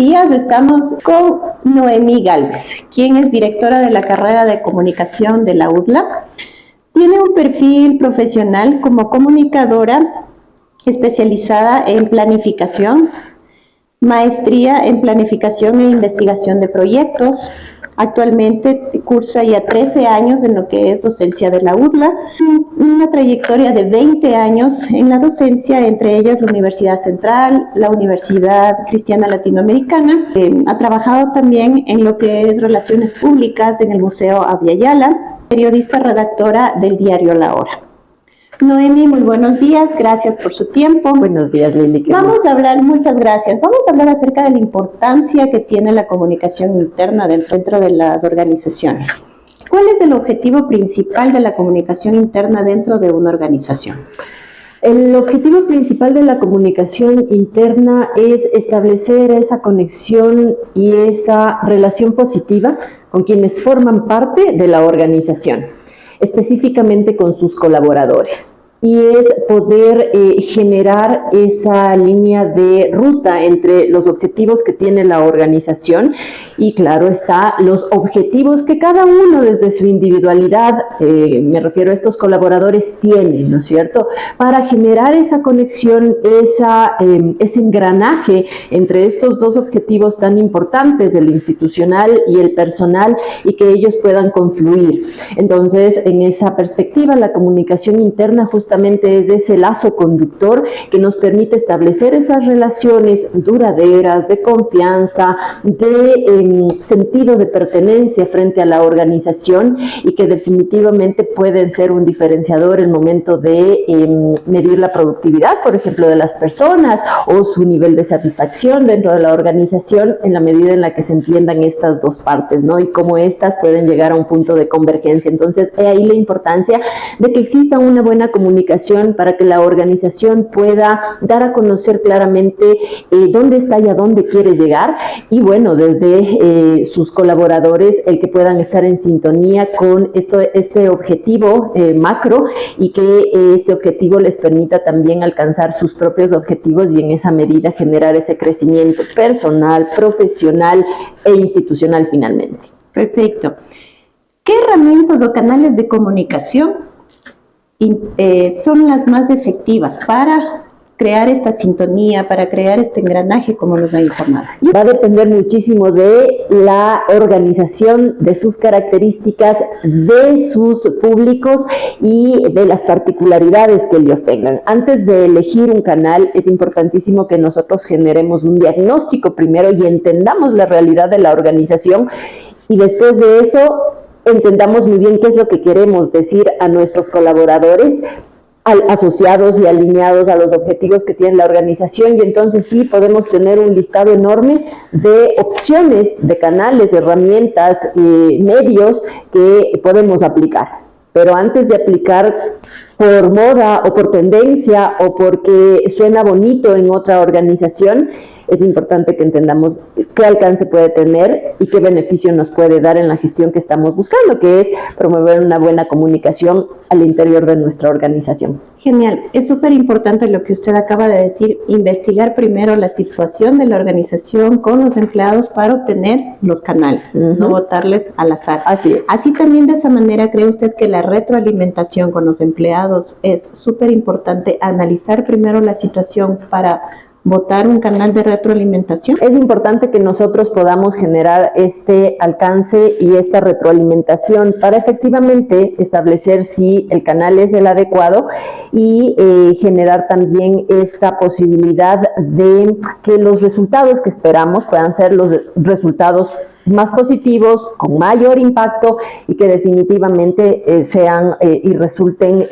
días. Estamos con Noemí Gálvez, quien es directora de la carrera de comunicación de la UDLA. Tiene un perfil profesional como comunicadora especializada en planificación, maestría en planificación e investigación de proyectos. Actualmente cursa ya 13 años en lo que es docencia de la UDLA, una trayectoria de 20 años en la docencia, entre ellas la Universidad Central, la Universidad Cristiana Latinoamericana. Ha trabajado también en lo que es relaciones públicas en el Museo Abya Yala, periodista redactora del diario La Hora. Noemí, muy buenos días, gracias por su tiempo. Buenos días, Lili. Muchas gracias. Vamos a hablar acerca de la importancia que tiene la comunicación interna dentro de las organizaciones. ¿Cuál es el objetivo principal de la comunicación interna dentro de una organización? El objetivo principal de la comunicación interna es establecer esa conexión y esa relación positiva con quienes forman parte de la organización, específicamente con sus colaboradores. Y es poder generar esa línea de ruta entre los objetivos que tiene la organización y, claro está, los objetivos que cada uno desde su individualidad, me refiero a estos colaboradores, tiene, ¿no es cierto?, para generar esa conexión, ese engranaje entre estos dos objetivos tan importantes, el institucional y el personal, y que ellos puedan confluir. Entonces, en esa perspectiva, la comunicación interna justamente es ese lazo conductor que nos permite establecer esas relaciones duraderas, de confianza, de sentido de pertenencia frente a la organización, y que definitivamente pueden ser un diferenciador en el momento de medir la productividad, por ejemplo, de las personas o su nivel de satisfacción dentro de la organización, en la medida en la que se entiendan estas dos partes, ¿no? Y cómo estas pueden llegar a un punto de convergencia. Entonces, he ahí la importancia de que exista una buena comunicación para que la organización pueda dar a conocer claramente dónde está y a dónde quiere llegar, y bueno, desde sus colaboradores, el que puedan estar en sintonía con este objetivo macro, y que este objetivo les permita también alcanzar sus propios objetivos, y en esa medida generar ese crecimiento personal, profesional e institucional finalmente. Perfecto. ¿Qué herramientas o canales de comunicación son las más efectivas para crear esta sintonía, para crear este engranaje, como nos ha informado? Va a depender muchísimo de la organización, de sus características, de sus públicos y de las particularidades que ellos tengan. Antes de elegir un canal, es importantísimo que nosotros generemos un diagnóstico primero y entendamos la realidad de la organización, y después de eso entendamos muy bien qué es lo que queremos decir a nuestros colaboradores, asociados y alineados a los objetivos que tiene la organización, y entonces sí podemos tener un listado enorme de opciones, de canales, herramientas, medios que podemos aplicar. Pero antes de aplicar por moda o por tendencia o porque suena bonito en otra organización, es importante que entendamos qué alcance puede tener y qué beneficio nos puede dar en la gestión que estamos buscando, que es promover una buena comunicación al interior de nuestra organización. Genial, es súper importante lo que usted acaba de decir, investigar primero la situación de la organización con los empleados para obtener los canales, no botarles al azar. Así es. Así también, de esa manera, ¿cree usted que la retroalimentación con los empleados es súper importante, analizar primero la situación para votar un canal de retroalimentación? Es importante que nosotros podamos generar este alcance y esta retroalimentación para efectivamente establecer si el canal es el adecuado, y generar también esta posibilidad de que los resultados que esperamos puedan ser los resultados más positivos, con mayor impacto, y que definitivamente sean y resulten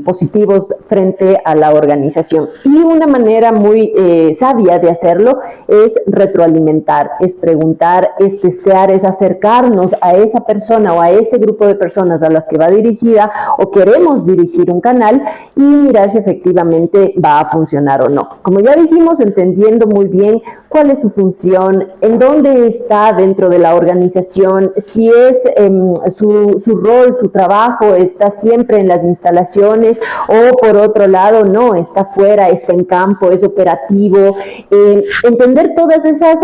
positivos frente a la organización. Y una manera muy sabia de hacerlo es retroalimentar, es preguntar, es testear, es acercarnos a esa persona o a ese grupo de personas a las que va dirigida o queremos dirigir un canal, y mirar si efectivamente va a funcionar o no. Como ya dijimos, entendiendo muy bien cuál es su función, en dónde está dentro de la organización, si es su rol, su trabajo está siempre en las instalaciones o por otro lado no, está fuera, está en campo, es operativo. Entender todas esas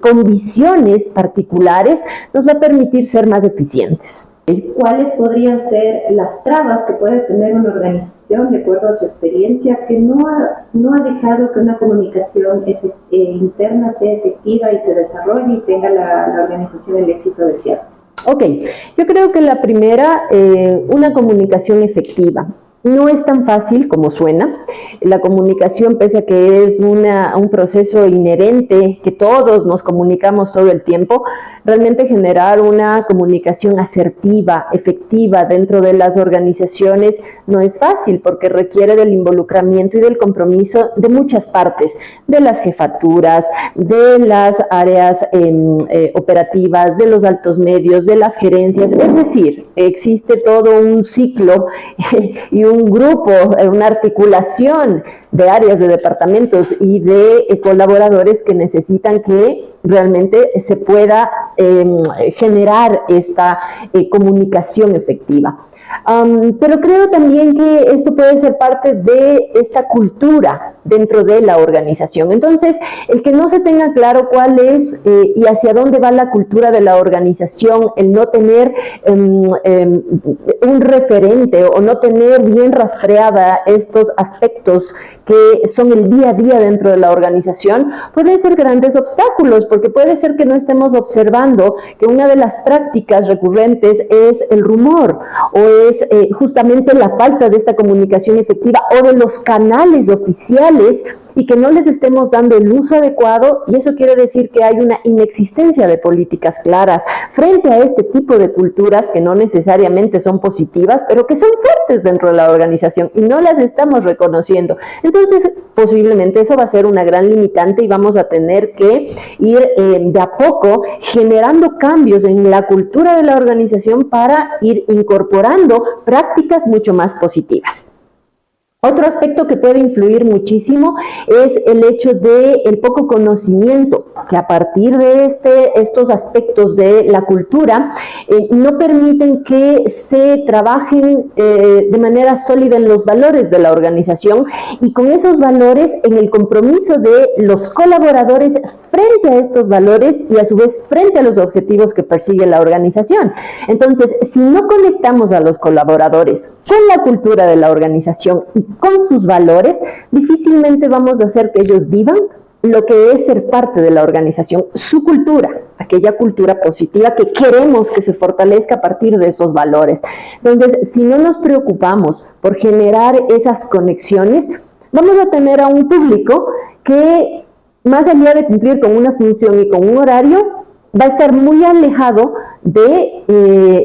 condiciones particulares nos va a permitir ser más eficientes. ¿Cuáles podrían ser las trabas que puede tener una organización, de acuerdo a su experiencia, que no ha dejado que una comunicación interna sea efectiva y se desarrolle y tenga la organización el éxito deseado? Ok, yo creo que la primera, una comunicación efectiva. No es tan fácil como suena. La comunicación, pese a que es un proceso inherente, que todos nos comunicamos todo el tiempo, realmente generar una comunicación asertiva, efectiva dentro de las organizaciones no es fácil porque requiere del involucramiento y del compromiso de muchas partes, de las jefaturas, de las áreas operativas, de los altos medios, de las gerencias. Es decir, existe todo un ciclo y un grupo, una articulación de áreas, de departamentos y de colaboradores que necesitan que realmente se pueda generar esta comunicación efectiva. Pero creo también que esto puede ser parte de esta cultura dentro de la organización. Entonces, el que no se tenga claro cuál es y hacia dónde va la cultura de la organización, el no tener un referente o no tener bien rastreada estos aspectos que son el día a día dentro de la organización, pueden ser grandes obstáculos, porque puede ser que no estemos observando que una de las prácticas recurrentes es el rumor o es justamente la falta de esta comunicación efectiva o de los canales oficiales y que no les estemos dando el uso adecuado, y eso quiere decir que hay una inexistencia de políticas claras frente a este tipo de culturas que no necesariamente son positivas, pero que son fuertes dentro de la organización y no las estamos reconociendo. Entonces, posiblemente eso va a ser una gran limitante y vamos a tener que ir de a poco generando cambios en la cultura de la organización para ir incorporando prácticas mucho más positivas. Otro aspecto que puede influir muchísimo es el hecho del poco conocimiento, que a partir de estos aspectos de la cultura no permiten que se trabajen de manera sólida en los valores de la organización y con esos valores en el compromiso de los colaboradores frente a estos valores y a su vez frente a los objetivos que persigue la organización. Entonces, si no conectamos a los colaboradores con la cultura de la organización y con sus valores, difícilmente vamos a hacer que ellos vivan lo que es ser parte de la organización, su cultura, aquella cultura positiva que queremos que se fortalezca a partir de esos valores. Entonces, si no nos preocupamos por generar esas conexiones, vamos a tener a un público que, más allá de cumplir con una función y con un horario, va a estar muy alejado de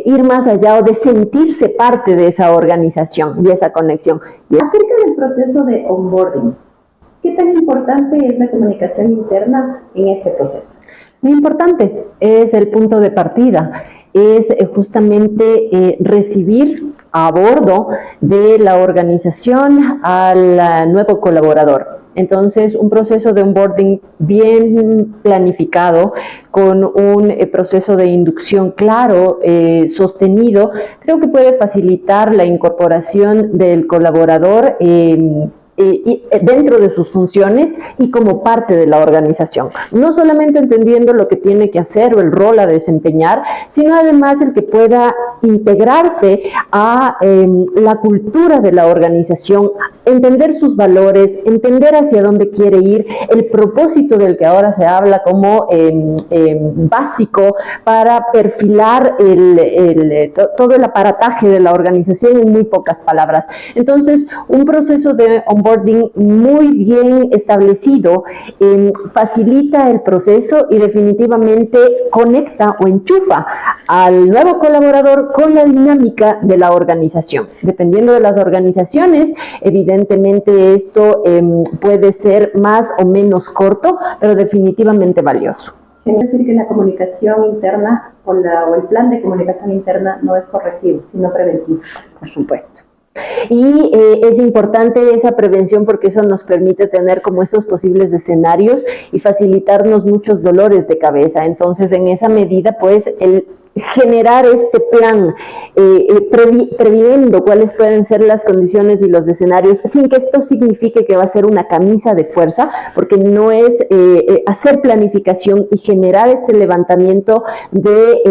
ir más allá o de sentirse parte de esa organización y esa conexión. Acerca del proceso de onboarding, ¿qué tan importante es la comunicación interna en este proceso? Muy importante, es el punto de partida, es justamente recibir a bordo de la organización al nuevo colaborador. Entonces, un proceso de onboarding bien planificado, con un proceso de inducción claro, sostenido, creo que puede facilitar la incorporación del colaborador dentro de sus funciones y como parte de la organización. No solamente entendiendo lo que tiene que hacer o el rol a desempeñar, sino además el que pueda integrarse a la cultura de la organización, entender sus valores, entender hacia dónde quiere ir, el propósito del que ahora se habla como básico para perfilar todo el aparataje de la organización en muy pocas palabras. Entonces, un proceso de onboarding muy bien establecido facilita el proceso y definitivamente conecta o enchufa al nuevo colaborador con la dinámica de la organización. Dependiendo de las organizaciones, evidentemente esto puede ser más o menos corto, pero definitivamente valioso. Es decir, que la comunicación interna o el plan de comunicación interna no es correctivo, sino preventivo. Por supuesto. Y es importante esa prevención porque eso nos permite tener como esos posibles escenarios y facilitarnos muchos dolores de cabeza. Entonces, en esa medida, pues, el generar este plan previendo cuáles pueden ser las condiciones y los escenarios, sin que esto signifique que va a ser una camisa de fuerza, porque no es hacer planificación y generar este levantamiento de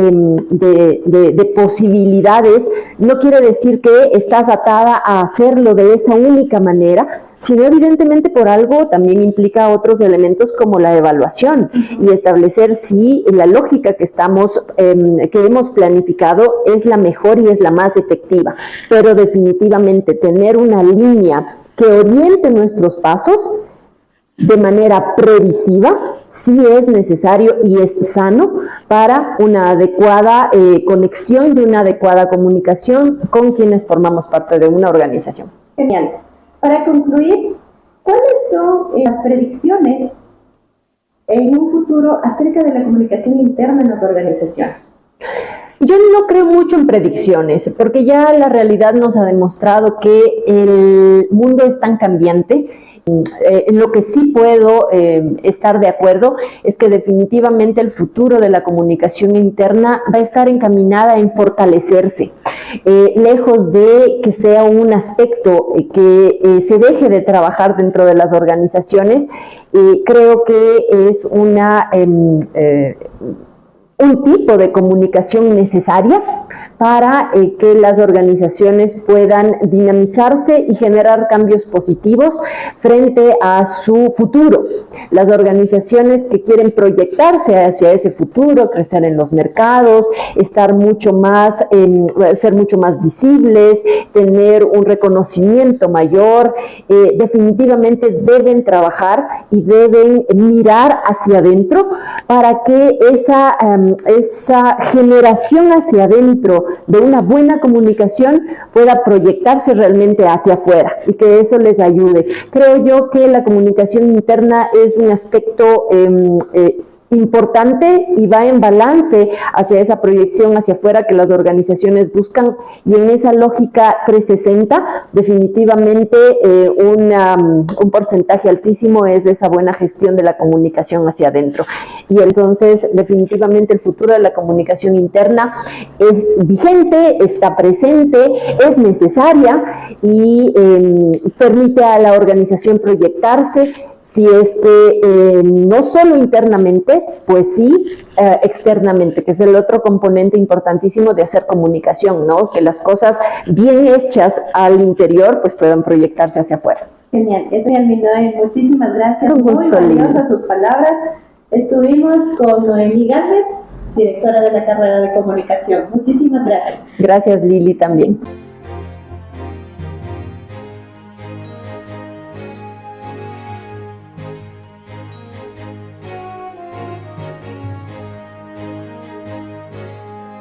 posibilidades, no quiere decir que estás atada a hacerlo de esa única manera, sino evidentemente por algo también implica otros elementos como la evaluación y establecer si la lógica que hemos planificado es la mejor y es la más efectiva, pero definitivamente tener una línea que oriente nuestros pasos de manera previsiva sí es necesario y es sano para una adecuada conexión y una adecuada comunicación con quienes formamos parte de una organización. Genial. Para concluir, ¿cuáles son las predicciones en un futuro acerca de la comunicación interna en las organizaciones? Yo no creo mucho en predicciones, porque ya la realidad nos ha demostrado que el mundo es tan cambiante. En lo que sí puedo estar de acuerdo es que definitivamente el futuro de la comunicación interna va a estar encaminada en fortalecerse, lejos de que sea un aspecto que se deje de trabajar dentro de las organizaciones. Creo que es un tipo de comunicación necesaria para que las organizaciones puedan dinamizarse y generar cambios positivos frente a su futuro. Las organizaciones que quieren proyectarse hacia ese futuro, crecer en los mercados, ser mucho más visibles, tener un reconocimiento mayor, definitivamente deben trabajar y deben mirar hacia adentro para que esa generación hacia adentro de una buena comunicación pueda proyectarse realmente hacia afuera y que eso les ayude. Creo yo que la comunicación interna es un aspecto importante y va en balance hacia esa proyección hacia afuera que las organizaciones buscan, y en esa lógica 360 definitivamente un porcentaje altísimo es esa buena gestión de la comunicación hacia adentro. Y entonces definitivamente el futuro de la comunicación interna es vigente, está presente, es necesaria y permite a la organización proyectarse, si es que no solo internamente, pues sí externamente, que es el otro componente importantísimo de hacer comunicación, ¿no? Que las cosas bien hechas al interior pues puedan proyectarse hacia afuera. Genial, Noemí, muchísimas gracias. Un gusto, muy valiosas sus palabras. Estuvimos con Noemí Galvez, directora de la carrera de comunicación. Muchísimas gracias. Gracias, Lili, también.